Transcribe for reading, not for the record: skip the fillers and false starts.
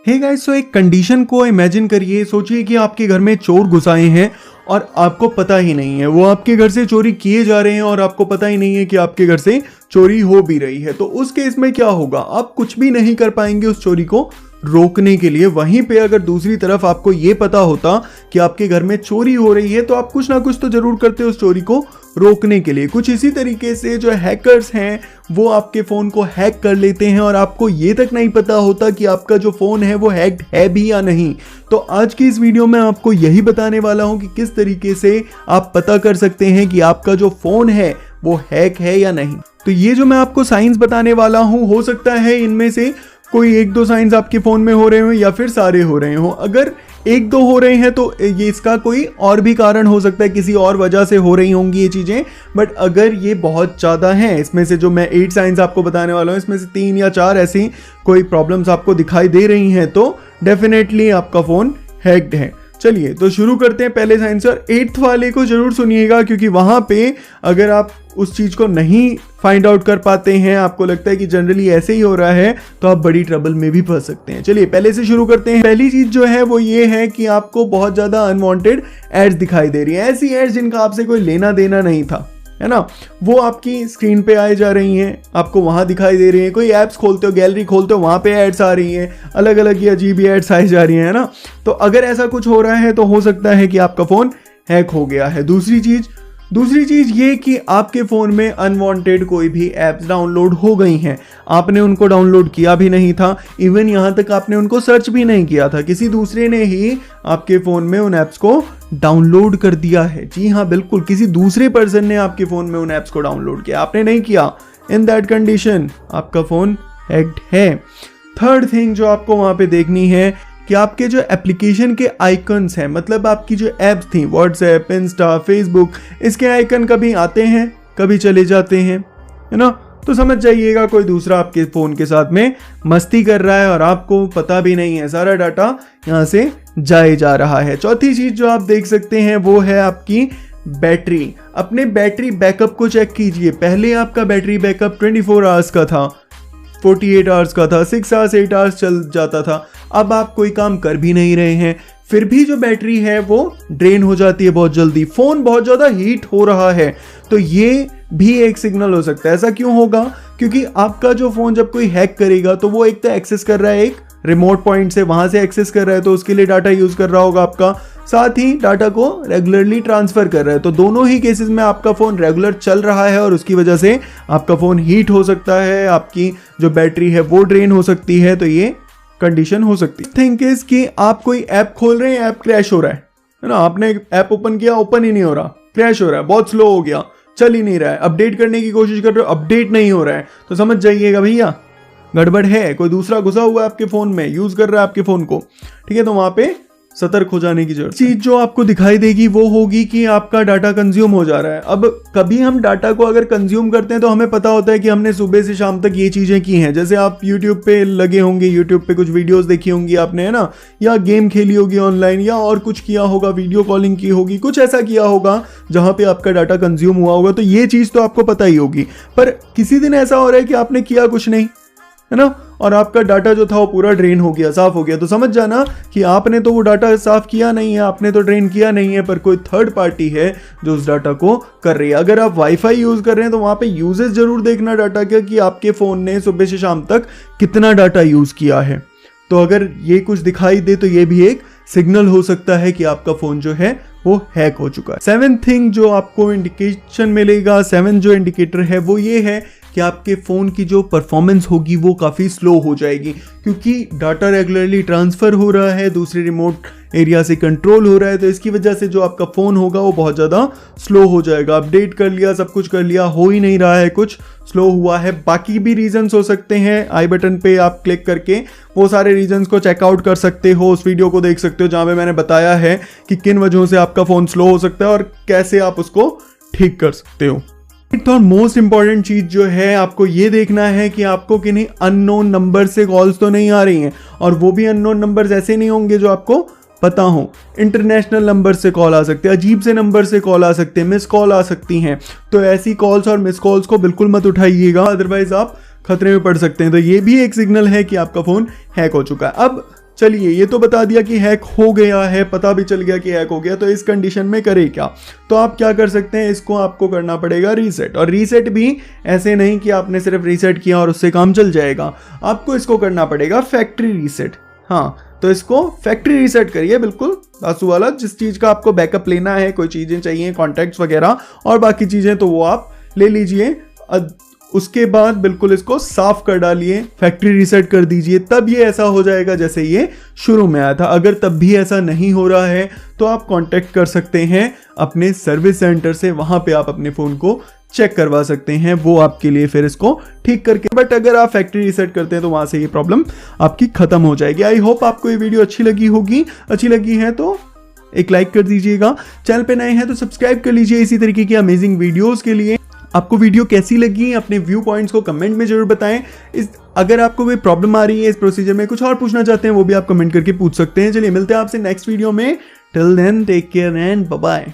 Hey guys, सो एक condition को imagine करिए। सोचिए कि आपके घर में चोर घुस आए हैं और आपको पता ही नहीं है, वो आपके घर से चोरी किए जा रहे हैं और आपको पता ही नहीं है कि आपके घर से चोरी हो भी रही है। तो उस केस में क्या होगा, आप कुछ भी नहीं कर पाएंगे उस चोरी को रोकने के लिए। वहीं पे अगर दूसरी तरफ आपको ये पता होता कि आपके घर में चोरी हो रही है तो आप कुछ ना कुछ तो जरूर करते उस चोरी को रोकने के लिए। कुछ इसी तरीके से जो हैकर्स हैं वो आपके फ़ोन को हैक कर लेते हैं और आपको ये तक नहीं पता होता कि आपका जो फ़ोन है वो हैक्ड है भी या नहीं। तो आज की इस वीडियो में आपको यही बताने वाला हूँ कि किस तरीके से आप पता कर सकते हैं कि आपका जो फ़ोन है वो हैक है या नहीं। तो ये जो मैं आपको साइंस बताने वाला हूँ, हो सकता है इनमें से कोई एक दो साइंस आपके फ़ोन में हो रहे हो या फिर सारे हो रहे हो। अगर एक दो हो रहे हैं तो ये इसका कोई और भी कारण हो सकता है, किसी और वजह से हो रही होंगी ये चीज़ें। बट अगर ये बहुत ज़्यादा हैं, इसमें से जो मैं 8 साइंस आपको बताने वाला हूँ इसमें से 3 या 4 ऐसी कोई प्रॉब्लम्स आपको दिखाई दे रही हैं तो डेफिनेटली आपका फ़ोन हैक्ड है। चलिए तो शुरू करते हैं पहले साइंस। और 8th वाले को जरूर सुनिएगा, क्योंकि वहाँ पे अगर आप उस चीज़ को नहीं फाइंड आउट कर पाते हैं, आपको लगता है कि जनरली ऐसे ही हो रहा है, तो आप बड़ी ट्रबल में भी फंस सकते हैं। चलिए पहले से शुरू करते हैं। पहली चीज़ जो है वो ये है कि आपको बहुत ज़्यादा अनवांटेड एड्स दिखाई दे रही हैं, ऐसी एड्स जिनका आपसे कोई लेना देना नहीं था, है ना, वो आपकी स्क्रीन पे आए जा रही हैं, आपको वहाँ दिखाई दे रही हैं। कोई ऐप्स खोलते हो, गैलरी खोलते हो, वहाँ पे एड्स आ रही हैं, अलग अलग ही अजीब एड्स आई जा रही हैं, है ना। तो अगर ऐसा कुछ हो रहा है तो हो सकता है कि आपका फ़ोन हैक हो गया है। दूसरी चीज़ ये कि आपके फ़ोन में अनवांटेड कोई भी ऐप्स डाउनलोड हो गई हैं, आपने उनको डाउनलोड किया भी नहीं था, इवन यहाँ तक आपने उनको सर्च भी नहीं किया था, किसी दूसरे ने ही आपके फ़ोन में उन ऐप्स को डाउनलोड कर दिया है। जी हाँ, बिल्कुल, किसी दूसरे पर्सन ने आपके फ़ोन में उन ऐप्स को डाउनलोड किया, आपने नहीं किया। इन दैट कंडीशन आपका फ़ोन हैक्ड है। थर्ड थिंग जो आपको वहाँ पे देखनी है कि आपके जो एप्लीकेशन के आइकन्स हैं, मतलब आपकी जो ऐप्स थी व्हाट्सएप, इंस्टा, फेसबुक, इसके आइकन कभी आते हैं कभी चले जाते हैं, है ना। तो समझ जाइएगा कोई दूसरा आपके फ़ोन के साथ में मस्ती कर रहा है और आपको पता भी नहीं है, सारा डाटा यहाँ से जाए जा रहा है। चौथी चीज़ जो आप देख सकते हैं वो है आपकी बैटरी। अपने बैटरी बैकअप को चेक कीजिए। पहले आपका बैटरी बैकअप 24 आवर्स का था, 48 आवर्स का था, 6 आवर्स 8 आवर्स चल जाता था। अब आप कोई काम कर भी नहीं रहे हैं, फिर भी जो बैटरी है वो ड्रेन हो जाती है बहुत जल्दी, फ़ोन बहुत ज़्यादा हीट हो रहा है। तो ये भी एक सिग्नल हो सकता है। ऐसा क्यों होगा, क्योंकि आपका जो फ़ोन जब कोई हैक करेगा तो वो एक तो एक्सेस कर रहा है, एक रिमोट पॉइंट से वहाँ से एक्सेस कर रहा है, तो उसके लिए डाटा यूज़ कर रहा होगा आपका, साथ ही डाटा को रेगुलरली ट्रांसफ़र कर रहा है। तो दोनों ही केसेस में आपका फ़ोन रेगुलर चल रहा है और उसकी वजह से आपका फ़ोन हीट हो सकता है, आपकी जो बैटरी है वो ड्रेन हो सकती है। तो ये कंडीशन हो सकती है। थिंक इज कि आप कोई ऐप खोल रहे हैं, ऐप क्रैश हो रहा है ना, आपने ऐप ओपन किया, ओपन ही नहीं हो रहा, क्रैश हो रहा है, बहुत स्लो हो गया, चल ही नहीं रहा है, अपडेट करने की कोशिश कर रहे हो, अपडेट नहीं हो रहा है, तो समझ जाइएगा भैया गड़बड़ है, कोई दूसरा घुसा हुआ है आपके फ़ोन में, यूज़ कर रहा है आपके फ़ोन को, ठीक है। तो वहाँ पे सतर्क हो जाने की जरूरत। चीज़ जो आपको दिखाई देगी वो होगी कि आपका डाटा कंज्यूम हो जा रहा है। अब कभी हम डाटा को अगर कंज्यूम करते हैं तो हमें पता होता है कि हमने सुबह से शाम तक ये चीज़ें की हैं। जैसे आप यूट्यूब पे लगे होंगे, यूट्यूब पे कुछ वीडियोस देखी होंगी आपने, है ना, या गेम खेली होगी ऑनलाइन, या और कुछ किया होगा, वीडियो कॉलिंग की होगी, कुछ ऐसा किया होगा जहाँ पे आपका डाटा कंज्यूम हुआ होगा। तो ये चीज़ तो आपको पता ही होगी। पर किसी दिन ऐसा हो रहा है कि आपने किया कुछ नहीं, है ना, और आपका डाटा जो था वो पूरा ड्रेन हो गया, साफ हो गया। तो समझ जाना कि आपने तो वो डाटा साफ किया नहीं है, आपने तो ड्रेन किया नहीं है, पर कोई थर्ड पार्टी है जो उस डाटा को कर रही है। अगर आप वाईफाई यूज़ कर रहे हैं तो वहाँ पे यूजेस जरूर देखना डाटा का कि आपके फ़ोन ने सुबह से शाम तक कितना डाटा यूज़ किया है। तो अगर ये कुछ दिखाई दे तो ये भी एक सिग्नल हो सकता है कि आपका फ़ोन जो है वो हैक हो चुका है। 7th थिंग जो आपको इंडिकेशन मिलेगा, 7 जो इंडिकेटर है वो ये है कि आपके फ़ोन की जो परफॉर्मेंस होगी वो काफ़ी स्लो हो जाएगी, क्योंकि डाटा रेगुलरली ट्रांसफ़र हो रहा है, दूसरे रिमोट एरिया से कंट्रोल हो रहा है, तो इसकी वजह से जो आपका फ़ोन होगा वो बहुत ज़्यादा स्लो हो जाएगा। अपडेट कर लिया, सब कुछ कर लिया, हो ही नहीं रहा है, कुछ स्लो हुआ है। बाकी भी रीजंस हो सकते हैं, आई बटन पे आप क्लिक करके वो सारे रीजंस को चेकआउट कर सकते हो, उस वीडियो को देख सकते हो जहाँ पे मैंने बताया है कि किन वजहों से आपका फ़ोन स्लो हो सकता है और कैसे आप उसको ठीक कर सकते हो। और मोस्ट इंपॉर्टेंट चीज जो है आपको ये देखना है कि आपको किन्हीं अननोन नंबर से कॉल्स तो नहीं आ रही हैं, और वो भी अननोन नंबर्स ऐसे नहीं होंगे जो आपको पता हो। इंटरनेशनल नंबर से कॉल आ सकते हैं, अजीब से नंबर से कॉल आ सकते हैं, मिस कॉल आ सकती हैं। तो ऐसी कॉल्स और मिस कॉल्स को बिल्कुल मत उठाइएगा, अदरवाइज आप खतरे में पड़ सकते हैं। तो ये भी एक सिग्नल है कि आपका फ़ोन हैक हो चुका है। अब चलिए ये तो बता दिया कि हैक हो गया है, पता भी चल गया कि हैक हो गया, तो इस कंडीशन में करें क्या? तो आप क्या कर सकते हैं, इसको आपको करना पड़ेगा रीसेट। और रीसेट भी ऐसे नहीं कि आपने सिर्फ रीसेट किया और उससे काम चल जाएगा, आपको इसको करना पड़ेगा फैक्ट्री रीसेट। हाँ, तो इसको फैक्ट्री रीसेट करिए बिल्कुल आंसू वाला। जिस चीज़ का आपको बैकअप लेना है, कोई चीज़ें चाहिए, कॉन्टैक्ट्स वगैरह और बाकी चीज़ें, तो वो आप ले लीजिए। उसके बाद बिल्कुल इसको साफ कर डालिए, फैक्ट्री रीसेट कर दीजिए, तब ये ऐसा हो जाएगा जैसे ये शुरू में आया था। अगर तब भी ऐसा नहीं हो रहा है तो आप कांटेक्ट कर सकते हैं अपने सर्विस सेंटर से, वहां पे आप अपने फ़ोन को चेक करवा सकते हैं, वो आपके लिए फिर इसको ठीक करके। बट अगर आप फैक्ट्री रीसेट करते हैं तो वहां से ये प्रॉब्लम आपकी खत्म हो जाएगी। आई होप आपको ये वीडियो अच्छी लगी होगी। अच्छी लगी है तो एक लाइक कर दीजिएगा, चैनल पे नए हैं तो सब्सक्राइब कर लीजिए इसी तरीके की अमेजिंग वीडियोस के लिए। आपको वीडियो कैसी लगी, अपने व्यू पॉइंट्स को कमेंट में जरूर बताएं। अगर आपको कोई प्रॉब्लम आ रही है इस प्रोसीजर में, कुछ और पूछना चाहते हैं, वो भी आप कमेंट करके पूछ सकते हैं। चलिए मिलते हैं आपसे नेक्स्ट वीडियो में। Till then take care and bye bye.